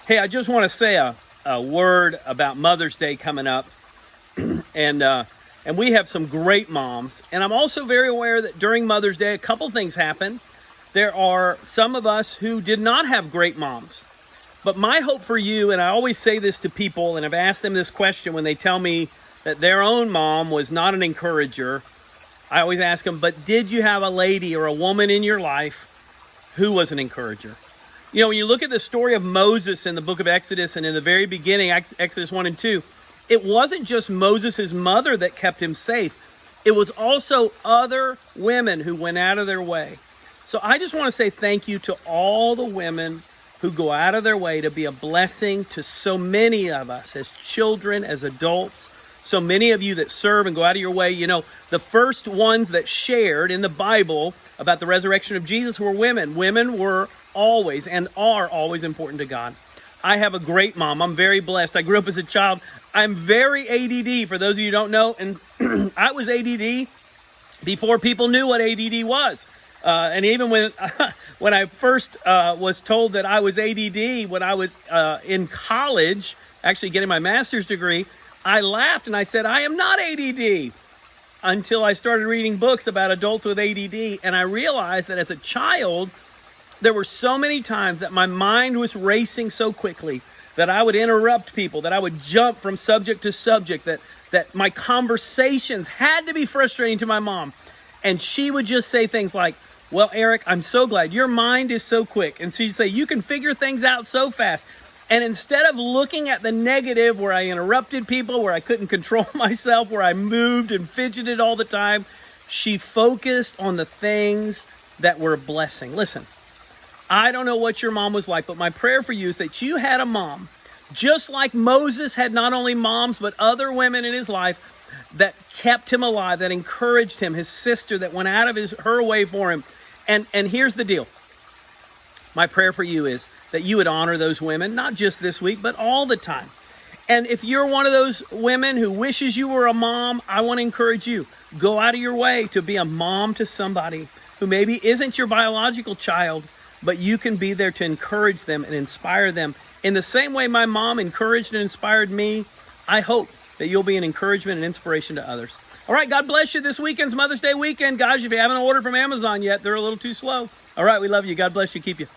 Hey, I just want to say a word about Mother's Day coming up. And we have some great moms. And I'm also very aware that during Mother's Day, a couple things happen. There are some of us who did not have great moms. But my hope for you, and I always say this to people, and I've asked them this question when they tell me that their own mom was not an encourager. I always ask them, but did you have a lady or a woman in your life who was an encourager? You know, when you look at the story of Moses in the book of Exodus, and in the very beginning, Exodus 1 and 2, it wasn't just Moses' mother that kept him safe. It was also other women who went out of their way. So I just want to say thank you to all the women who go out of their way to be a blessing to so many of us as children, as adults. So many of you that serve and go out of your way. You know, the first ones that shared in the Bible about the resurrection of Jesus were women. Women were always and are always important to God. I have a great mom. I'm very blessed. I grew up as a child. I'm very ADD, for those of you who don't know. And I was ADD before people knew what ADD was. And even when I first was told that I was ADD when I was in college, actually getting my master's degree, I laughed and I said, I am not ADD, until I started reading books about adults with ADD. And I realized that as a child, there were so many times that my mind was racing so quickly that I would interrupt people, that I would jump from subject to subject, that my conversations had to be frustrating to my mom. And she would just say things like, well, Eric, I'm so glad your mind is so quick. And she'd say, you can figure things out so fast. And instead of looking at the negative where I interrupted people, where I couldn't control myself, where I moved and fidgeted all the time, she focused on the things that were a blessing. Listen, I don't know what your mom was like, but my prayer for you is that you had a mom, just like Moses had not only moms, but other women in his life that kept him alive, that encouraged him, his sister that went out of her way for him. And here's the deal. My prayer for you is that you would honor those women, not just this week, but all the time. And if you're one of those women who wishes you were a mom, I want to encourage you. Go out of your way to be a mom to somebody who maybe isn't your biological child, but you can be there to encourage them and inspire them. In the same way my mom encouraged and inspired me, I hope that you'll be an encouragement and inspiration to others. All right, God bless you. This weekend's Mother's Day weekend. Guys, if you haven't ordered from Amazon yet, they're a little too slow. All right, we love you. God bless you. Keep you.